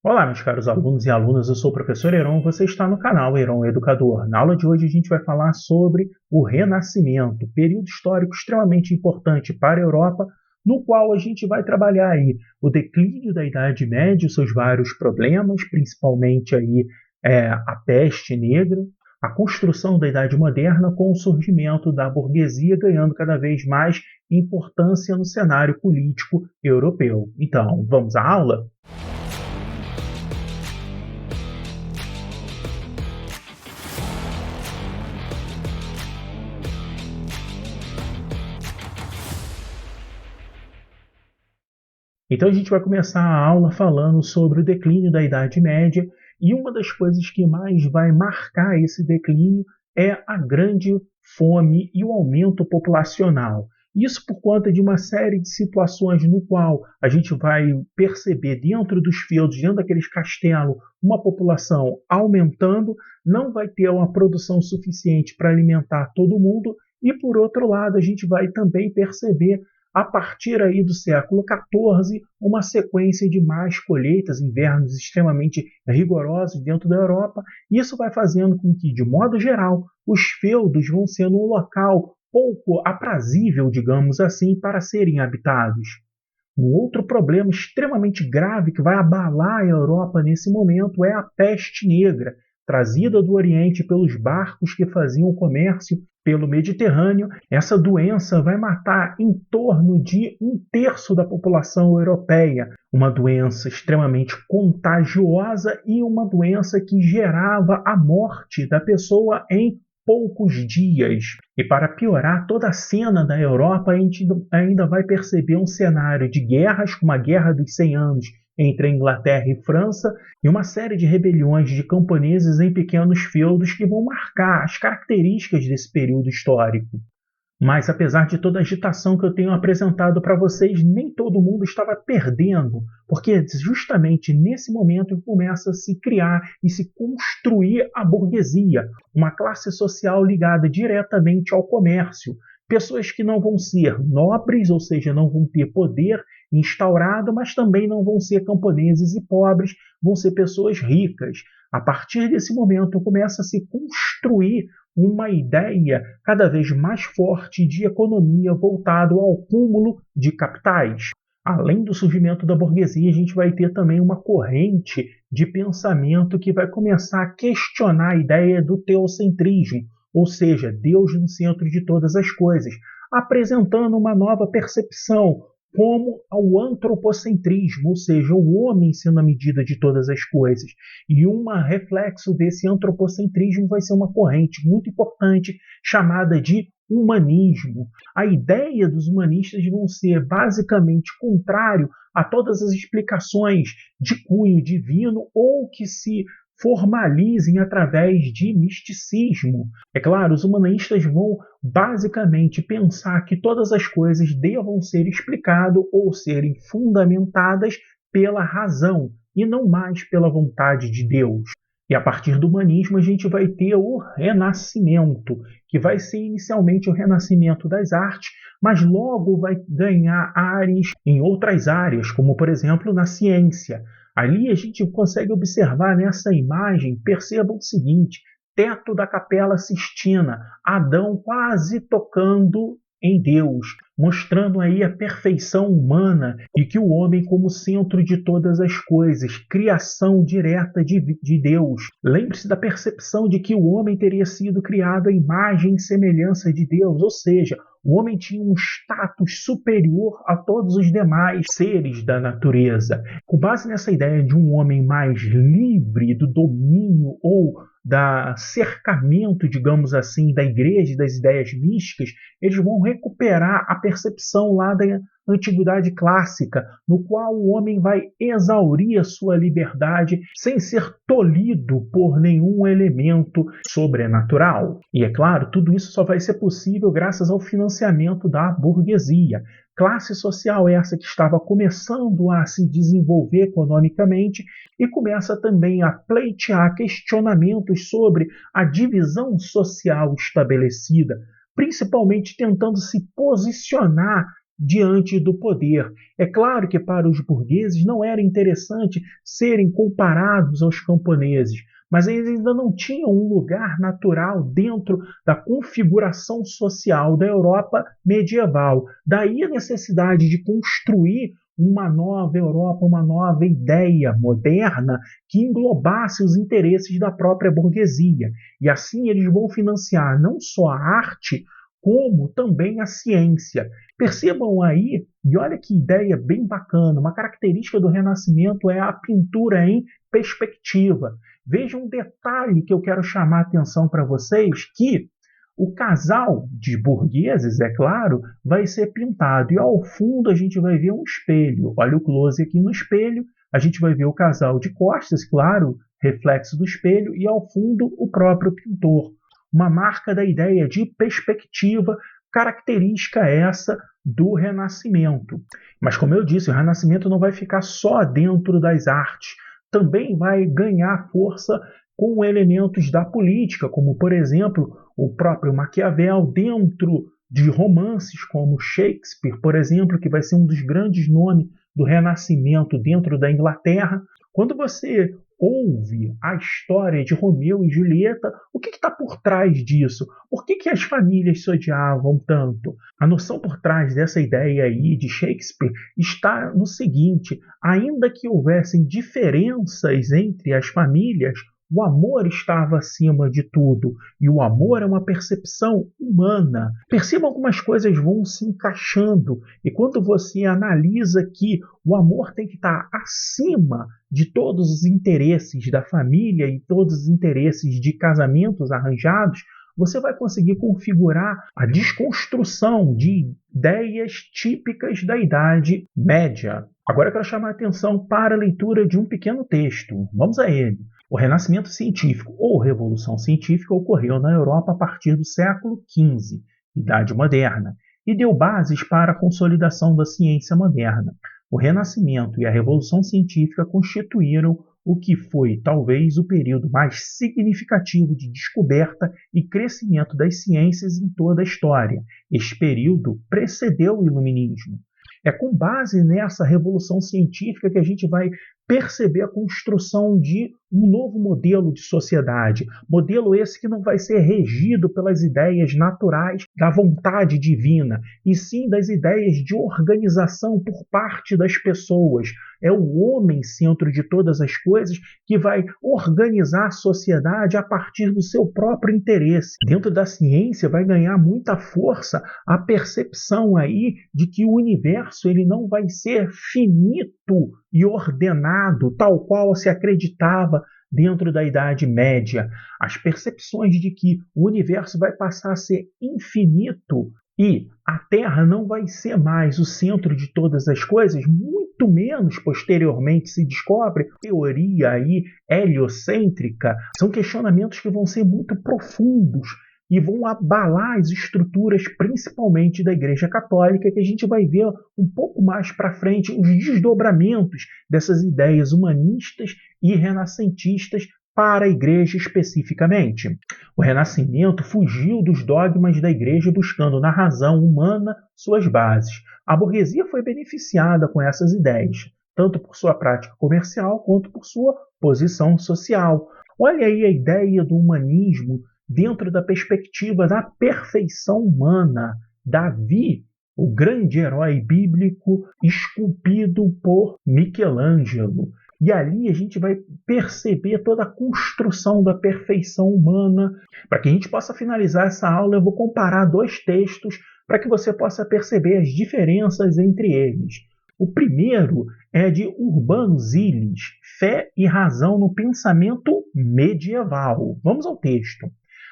Olá, meus caros alunos e alunas, eu sou o professor Heron, você está no canal Heron Educador. Na aula de hoje a gente vai falar sobre o Renascimento, período histórico extremamente importante para a Europa, no qual a gente vai trabalhar aí o declínio da Idade Média, os seus vários problemas, principalmente aí a peste negra, a construção da Idade Moderna com o surgimento da burguesia ganhando cada vez mais importância no cenário político europeu. Então, vamos à aula? Então a gente vai começar a aula falando sobre o declínio da Idade Média, e uma das coisas que mais vai marcar esse declínio é a grande fome e o aumento populacional. Isso por conta de uma série de situações no qual a gente vai perceber dentro dos feudos, dentro daqueles castelos, uma população aumentando, não vai ter uma produção suficiente para alimentar todo mundo, e por outro lado a gente vai também perceber a partir aí do século XIV, uma sequência de más colheitas, invernos extremamente rigorosos dentro da Europa. Isso vai fazendo com que, de modo geral, os feudos vão sendo um local pouco aprazível, digamos assim, para serem habitados. Um outro problema extremamente grave que vai abalar a Europa nesse momento é a peste negra, trazida do Oriente pelos barcos que faziam comércio pelo Mediterrâneo. Essa doença vai matar em torno de 1/3 da população europeia, uma doença extremamente contagiosa e uma doença que gerava a morte da pessoa em poucos dias. E para piorar toda a cena da Europa, a gente ainda vai perceber um cenário de guerras, como a Guerra dos 100 Anos entre a Inglaterra e França, e uma série de rebeliões de camponeses em pequenos feudos que vão marcar as características desse período histórico. Mas apesar de toda a agitação que eu tenho apresentado para vocês, nem todo mundo estava perdendo, porque justamente nesse momento começa a se criar e se construir a burguesia, uma classe social ligada diretamente ao comércio. Pessoas que não vão ser nobres, ou seja, não vão ter poder instaurado, mas também não vão ser camponeses e pobres, vão ser pessoas ricas. A partir desse momento começa a se construir uma ideia cada vez mais forte de economia voltado ao cúmulo de capitais. Além do surgimento da burguesia, a gente vai ter também uma corrente de pensamento que vai começar a questionar a ideia do teocentrismo, ou seja, Deus no centro de todas as coisas, apresentando uma nova percepção, como o antropocentrismo, ou seja, o homem sendo a medida de todas as coisas. E um reflexo desse antropocentrismo vai ser uma corrente muito importante chamada de humanismo. A ideia dos humanistas vão ser basicamente contrário a todas as explicações de cunho divino ou que se formalizem através de misticismo. É claro, os humanistas vão basicamente pensar que todas as coisas devam ser explicadas ou serem fundamentadas pela razão e não mais pela vontade de Deus. E a partir do humanismo a gente vai ter o Renascimento, que vai ser inicialmente o renascimento das artes, mas logo vai ganhar áreas em outras áreas, como por exemplo na ciência. Ali a gente consegue observar nessa imagem, perceba o seguinte, teto da Capela Sistina, Adão quase tocando em Deus, mostrando aí a perfeição humana e que o homem como centro de todas as coisas, criação direta de Deus. Lembre-se da percepção de que o homem teria sido criado à imagem e semelhança de Deus, ou seja, o homem tinha um status superior a todos os demais seres da natureza. Com base nessa ideia de um homem mais livre do domínio ou da cercamento, digamos assim, da igreja e das ideias místicas, eles vão recuperar a percepção lá da antiguidade clássica, no qual o homem vai exaurir a sua liberdade sem ser tolhido por nenhum elemento sobrenatural. E é claro, tudo isso só vai ser possível graças ao financiamento da burguesia. Classe social essa que estava começando a se desenvolver economicamente e começa também a pleitear questionamentos sobre a divisão social estabelecida, principalmente tentando se posicionar diante do poder. É claro que para os burgueses não era interessante serem comparados aos camponeses, mas eles ainda não tinham um lugar natural dentro da configuração social da Europa medieval. Daí a necessidade de construir uma nova Europa, uma nova ideia moderna que englobasse os interesses da própria burguesia. E assim eles vão financiar não só a arte, como também a ciência. Percebam aí, e olha que ideia bem bacana, uma característica do Renascimento é a pintura em perspectiva. Veja um detalhe que eu quero chamar a atenção para vocês, que o casal de burgueses, é claro, vai ser pintado. E ao fundo a gente vai ver um espelho. Olha o close aqui no espelho. A gente vai ver o casal de costas, claro, reflexo do espelho. E ao fundo o próprio pintor. Uma marca da ideia de perspectiva, característica essa do Renascimento. Mas como eu disse, o Renascimento não vai ficar só dentro das artes. Também vai ganhar força com elementos da política, como, por exemplo, o próprio Maquiavel, dentro de romances como Shakespeare, por exemplo, que vai ser um dos grandes nomes do Renascimento dentro da Inglaterra. Quando você ouve a história de Romeu e Julieta, o que está por trás disso? Por que as famílias se odiavam tanto? A noção por trás dessa ideia aí de Shakespeare está no seguinte: ainda que houvessem diferenças entre as famílias, o amor estava acima de tudo, e o amor é uma percepção humana. Percebam como as coisas vão se encaixando, e quando você analisa que o amor tem que estar acima de todos os interesses da família e todos os interesses de casamentos arranjados, você vai conseguir configurar a desconstrução de ideias típicas da Idade Média. Agora eu quero chamar a atenção para a leitura de um pequeno texto. Vamos a ele. O Renascimento Científico ou Revolução Científica ocorreu na Europa a partir do século XV, Idade Moderna, e deu bases para a consolidação da ciência moderna. O Renascimento e a Revolução Científica constituíram o que foi, talvez, o período mais significativo de descoberta e crescimento das ciências em toda a história. Este período precedeu o Iluminismo. É com base nessa revolução científica que a gente vai perceber a construção de um novo modelo de sociedade. Modelo esse que não vai ser regido pelas ideias naturais da vontade divina, e sim das ideias de organização por parte das pessoas. É o homem centro de todas as coisas que vai organizar a sociedade a partir do seu próprio interesse. Dentro da ciência vai ganhar muita força a percepção aí de que o universo ele não vai ser finito e ordenado, tal qual se acreditava dentro da Idade Média. As percepções de que o universo vai passar a ser infinito e a Terra não vai ser mais o centro de todas as coisas, muito menos posteriormente se descobre teoria aí heliocêntrica. São questionamentos que vão ser muito profundos e vão abalar as estruturas, principalmente da Igreja Católica, que a gente vai ver um pouco mais para frente os desdobramentos dessas ideias humanistas e renascentistas para a Igreja especificamente. O Renascimento fugiu dos dogmas da Igreja buscando na razão humana suas bases. A burguesia foi beneficiada com essas ideias, tanto por sua prática comercial quanto por sua posição social. Olha aí a ideia do humanismo dentro da perspectiva da perfeição humana. Davi, o grande herói bíblico, esculpido por Michelangelo. E ali a gente vai perceber toda a construção da perfeição humana. Para que a gente possa finalizar essa aula, eu vou comparar dois textos para que você possa perceber as diferenças entre eles. O primeiro é de Urbano Ziles, Fé e Razão no Pensamento Medieval. Vamos ao texto.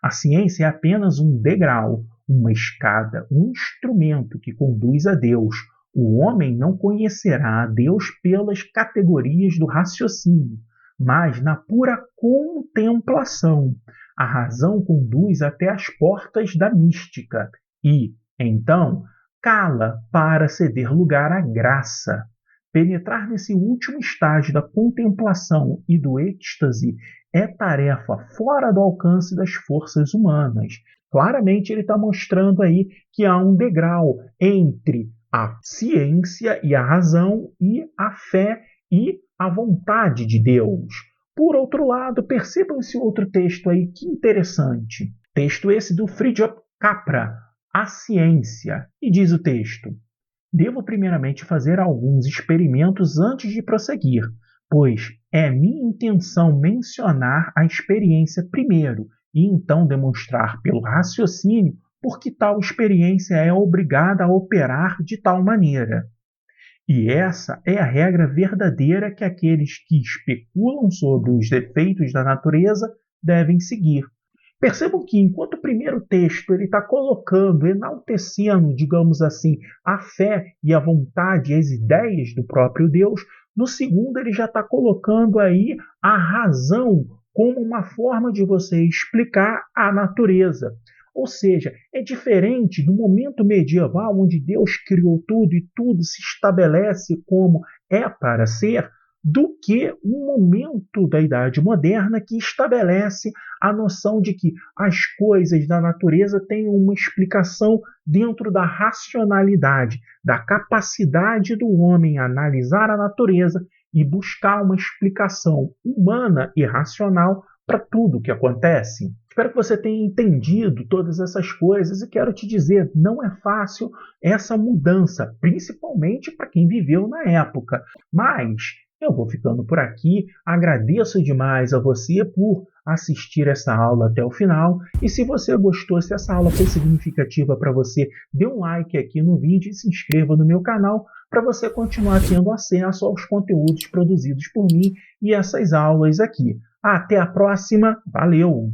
A ciência é apenas um degrau, uma escada, um instrumento que conduz a Deus. O homem não conhecerá a Deus pelas categorias do raciocínio, mas na pura contemplação. A razão conduz até as portas da mística e, então, cala para ceder lugar à graça. Penetrar nesse último estágio da contemplação e do êxtase é tarefa fora do alcance das forças humanas. Claramente ele está mostrando aí que há um degrau entre a ciência e a razão e a fé e a vontade de Deus. Por outro lado, percebam esse outro texto aí, que interessante. Texto esse do Fritjof Capra, A Ciência. E diz o texto: devo primeiramente fazer alguns experimentos antes de prosseguir, pois é minha intenção mencionar a experiência primeiro e então demonstrar pelo raciocínio por que tal experiência é obrigada a operar de tal maneira. E essa é a regra verdadeira que aqueles que especulam sobre os defeitos da natureza devem seguir. Percebam que, enquanto o primeiro texto ele está colocando, enaltecendo, digamos assim, a fé e a vontade, as ideias do próprio Deus, no segundo ele já está colocando aí a razão como uma forma de você explicar a natureza. Ou seja, é diferente do momento medieval, onde Deus criou tudo e tudo se estabelece como é para ser, do que um momento da Idade Moderna que estabelece a noção de que as coisas da natureza têm uma explicação dentro da racionalidade, da capacidade do homem analisar a natureza e buscar uma explicação humana e racional para tudo o que acontece. Espero que você tenha entendido todas essas coisas e quero te dizer, não é fácil essa mudança, principalmente para quem viveu na época. Mas eu vou ficando por aqui, agradeço demais a você por assistir essa aula até o final e se você gostou, se essa aula foi significativa para você, dê um like aqui no vídeo e se inscreva no meu canal para você continuar tendo acesso aos conteúdos produzidos por mim e essas aulas aqui. Até a próxima, valeu!